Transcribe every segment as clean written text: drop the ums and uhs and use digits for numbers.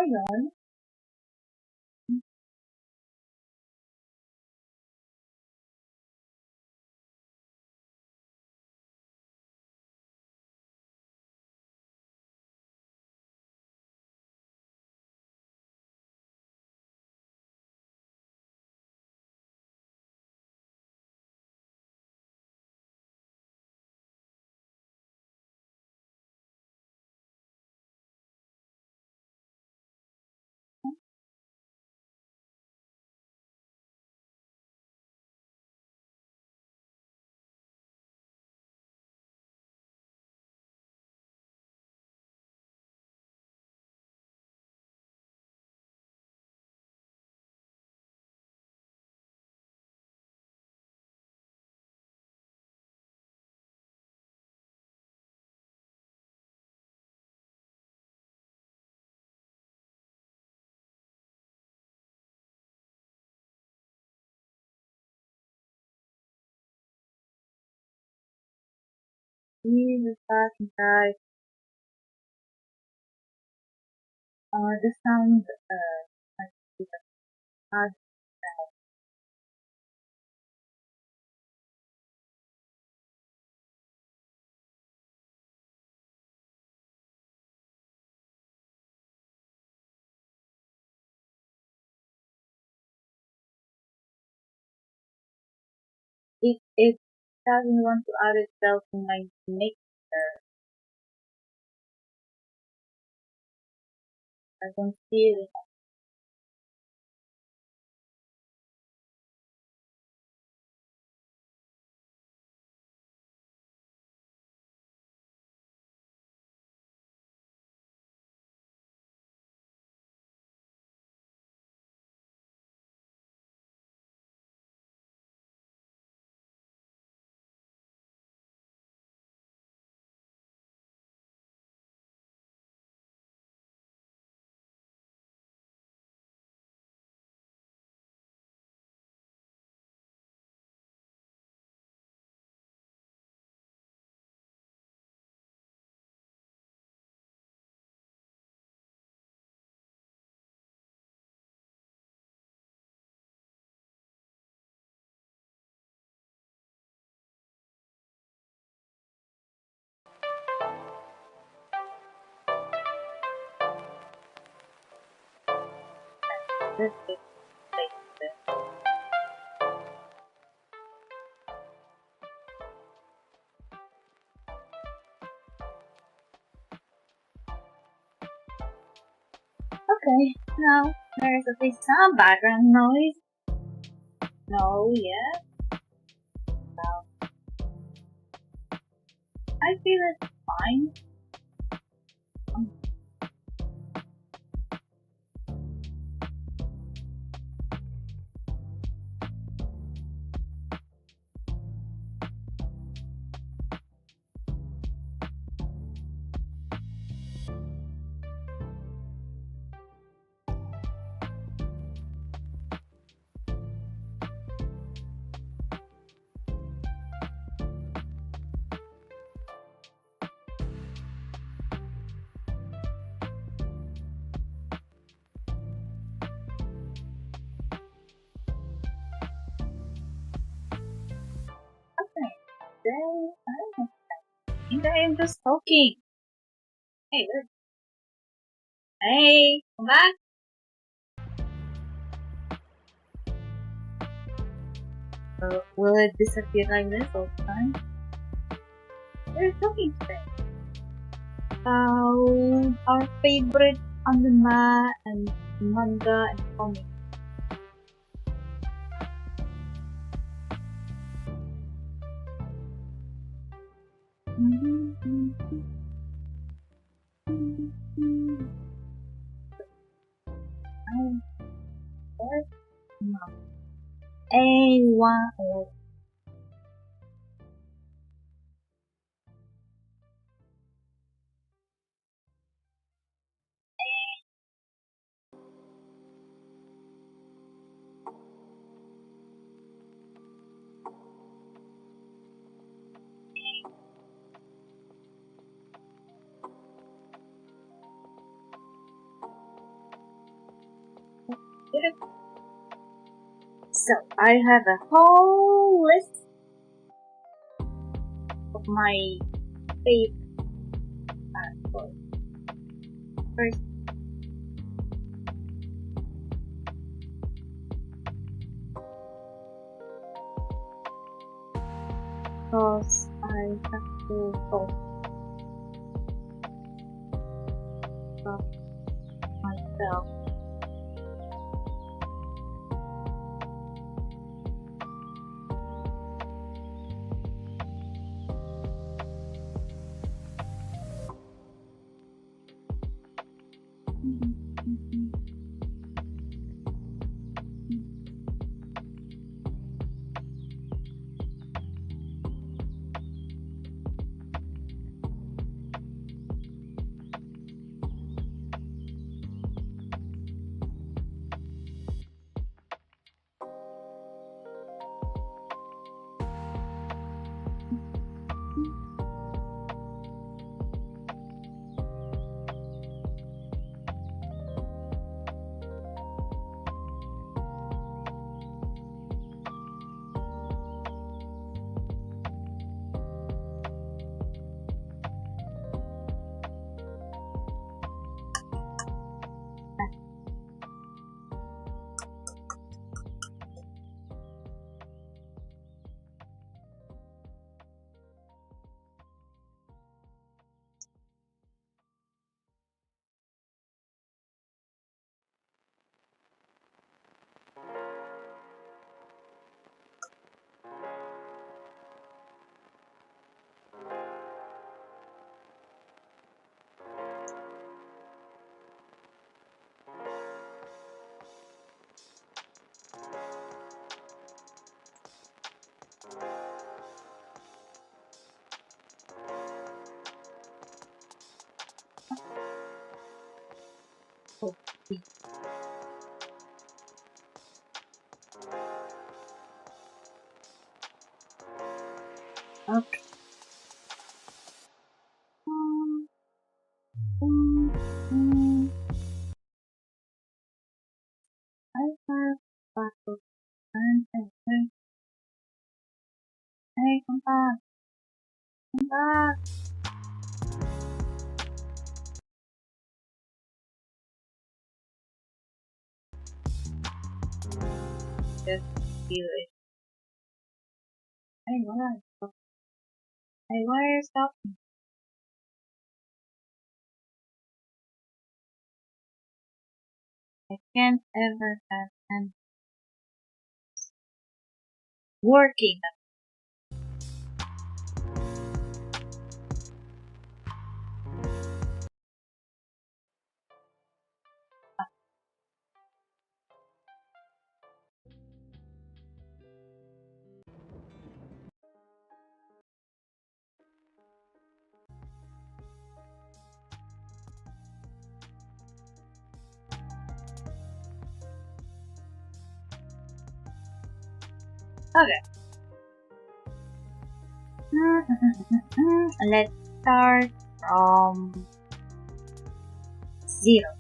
yun. Jesus fucking Christ. The sound, uh, it doesn't want to add itself in my mixer. I can feel it. This is okay. Now there's at least some background noise. No, yeah. No. I feel it's fine. Okay. Then I think I am just talking. Hey, look. Hey, come back. Will it disappear like this all the time? We're talking today about our favorite anime and manga and comics. A1 did it. So I have a whole list of my favorite toys. First, because I have to talk about myself. Okay. I have battle and hey, come back, come back. Just feel it. Hey, why? Hey, why are you stopping? I can't ever have an working. Okay. Let's start from 0.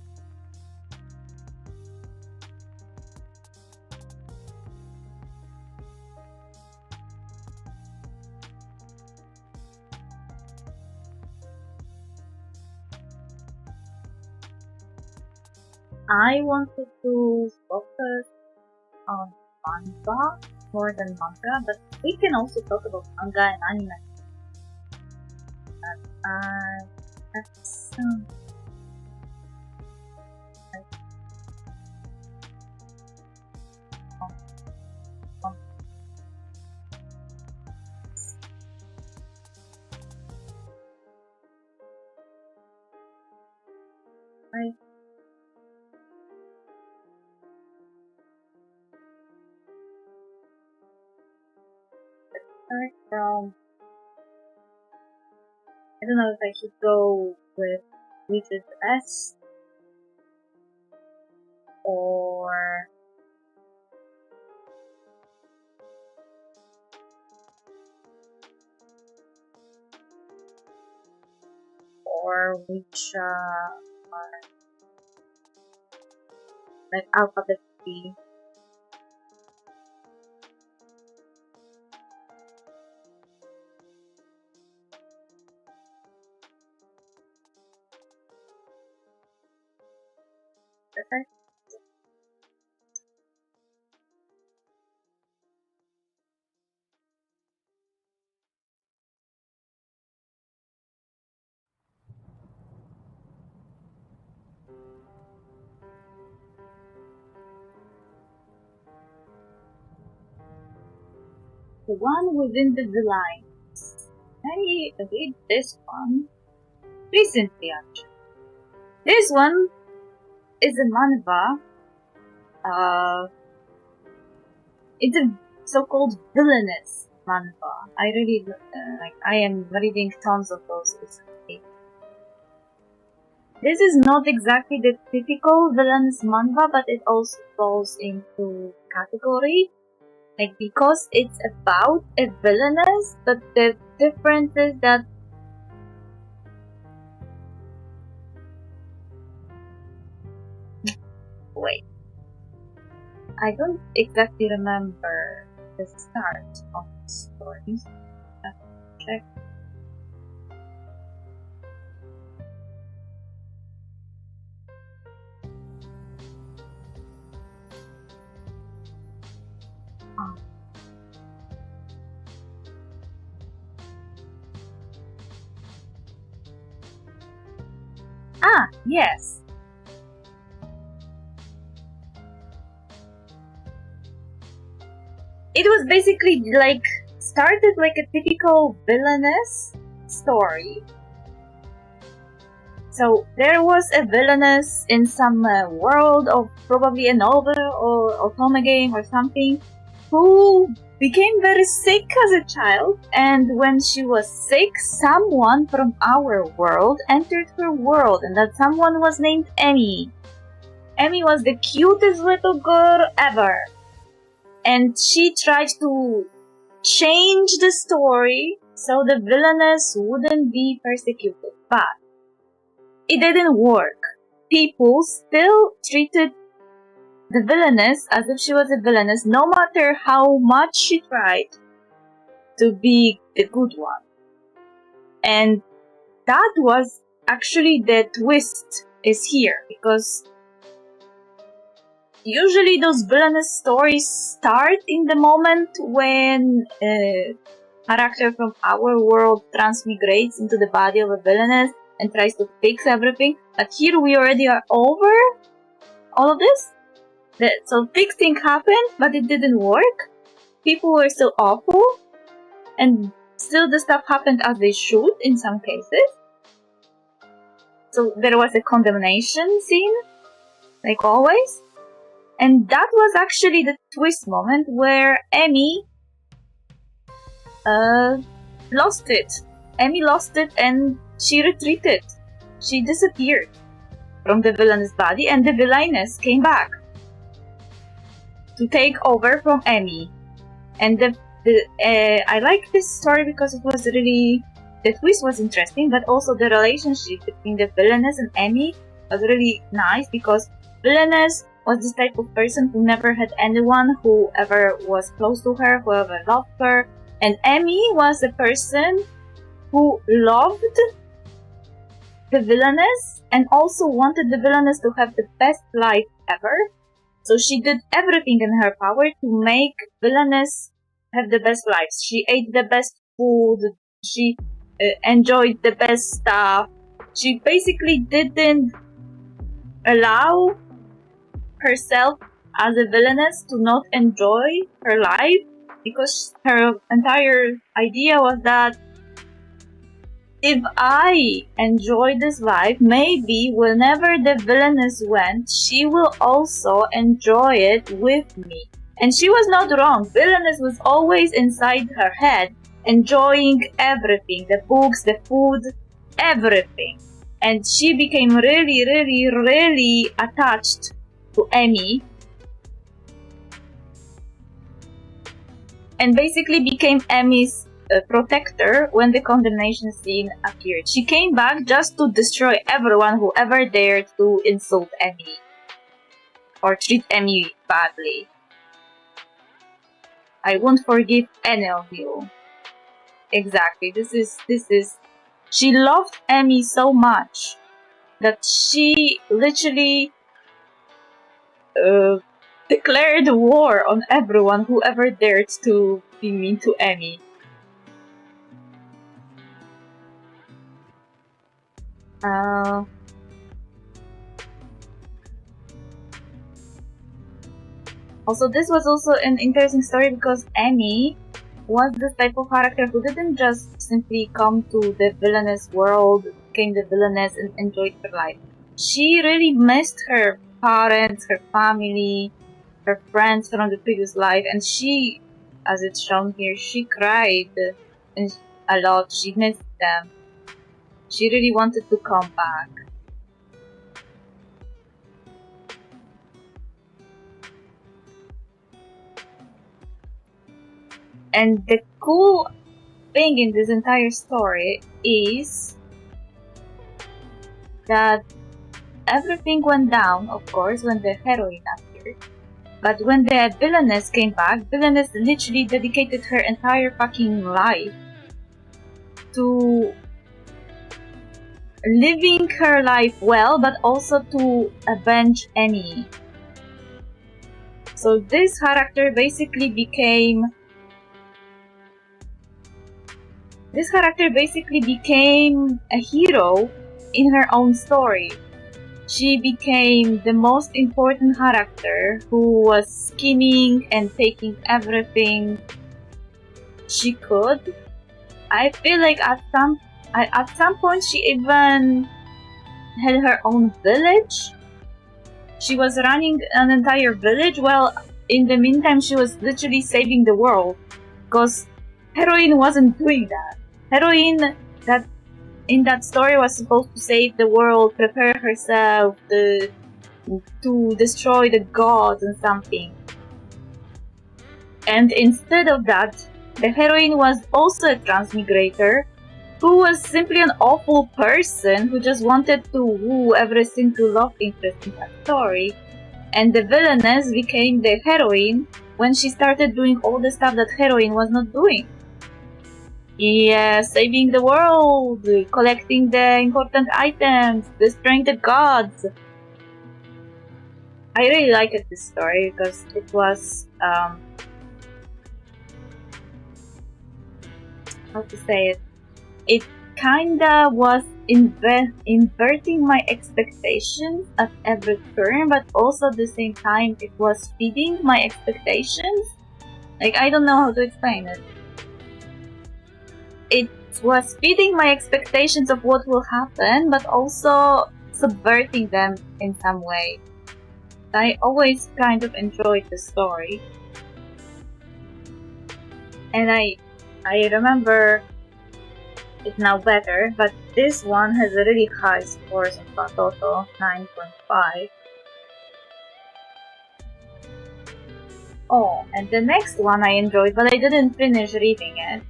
I wanted to focus on manga more than manga, but we can also talk about manga and anime. That's I start from. I don't know if I should go with which is the best or which are like alphabet be. Okay. The one within the line. I read this one recently, actually. This one is a manhwa. It's a so-called villainous manhwa. I really I am reading tons of those recently. This is not exactly the typical villainous manhwa, but it also falls into category. Because it's about a villainess, but the difference is that wait, I don't exactly remember the start of the story. Check. Yes. It was basically started like a typical villainous story. So there was a villainess in some world of probably a novel or otome game or something who became very sick as a child, and when she was sick, someone from our world entered her world, and that someone was named Emmy. Emmy was the cutest little girl ever, and she tried to change the story so the villainess wouldn't be persecuted, but it didn't work. People still treated the villainess as if she was a villainess, no matter how much she tried to be the good one. And that was actually the twist is here, because usually those villainous stories start in the moment when a character from our world transmigrates into the body of a villainess and tries to fix everything. But here we already are over all of this. So fixing happened, but it didn't work. People were still awful, and still the stuff happened as they should in some cases. So there was a condemnation scene, like always. And that was actually the twist moment where Emmy lost it. Emmy lost it and she retreated. She disappeared from the villainous body, and the villainess came back to take over from Emmy. And I like this story because it was really, the twist was interesting, but also the relationship between the villainess and Emmy was really nice, because villainess was this type of person who never had anyone who ever was close to her, who ever loved her. And Emmy was a person who loved the villainess and also wanted the villainess to have the best life ever. So she did everything in her power to make villainess have the best lives. She ate the best food. She enjoyed the best stuff. She basically didn't allow herself as a villainess to not enjoy her life, because her entire idea was that if I enjoy this life, maybe whenever the villainess went, she will also enjoy it with me. And she was not wrong. Villainess was always inside her head, enjoying everything, the books, the food, everything. And she became really, really, really attached to Emmy, and basically became Emmy's protector when the condemnation scene appeared. She came back just to destroy everyone who ever dared to insult Emmy. or treat Emmy badly. I won't forgive any of you. Exactly. This is. She loved Emmy so much that she literally declared war on everyone who ever dared to be mean to Emmy. Also, this was also an interesting story because Emmy was this type of character who didn't just simply come to the villainous world, became the villainess, and enjoyed her life. She really missed her parents, her family, her friends from the previous life, and she, as it's shown here, she cried a lot. She missed them. She really wanted to come back. And the cool thing in this entire story is that everything went down, of course, when the heroine appeared. But when the villainess came back, villainess literally dedicated her entire fucking life to living her life well, but also to avenge Emmy. So this character basically became a hero in her own story. She became the most important character who was scheming and taking everything she could. I feel like at some point she even had her own village. She was running an entire village, while in the meantime she was literally saving the world. Because Heroine wasn't doing that. Heroine that in that story was supposed to save the world, prepare herself to destroy the gods and something. And instead of that, the heroine was also a transmigrator who was simply an awful person who just wanted to woo every single love interest in that story. And the villainess became the heroine when she started doing all the stuff that heroine was not doing. Yeah, saving the world, collecting the important items, destroying the gods. I really liked this story because it was, how to say it? It kinda was inverting my expectations at every turn, but also at the same time it was feeding my expectations. Like, I don't know how to explain it. It was feeding my expectations of what will happen, but also subverting them in some way. I always kind of enjoyed the story. And I remember it now better, but this one has a really high scores in Patoto, 9.5. Oh, and the next one I enjoyed, but I didn't finish reading it.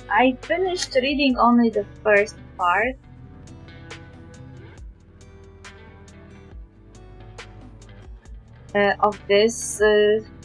I finished reading only the first part. Of this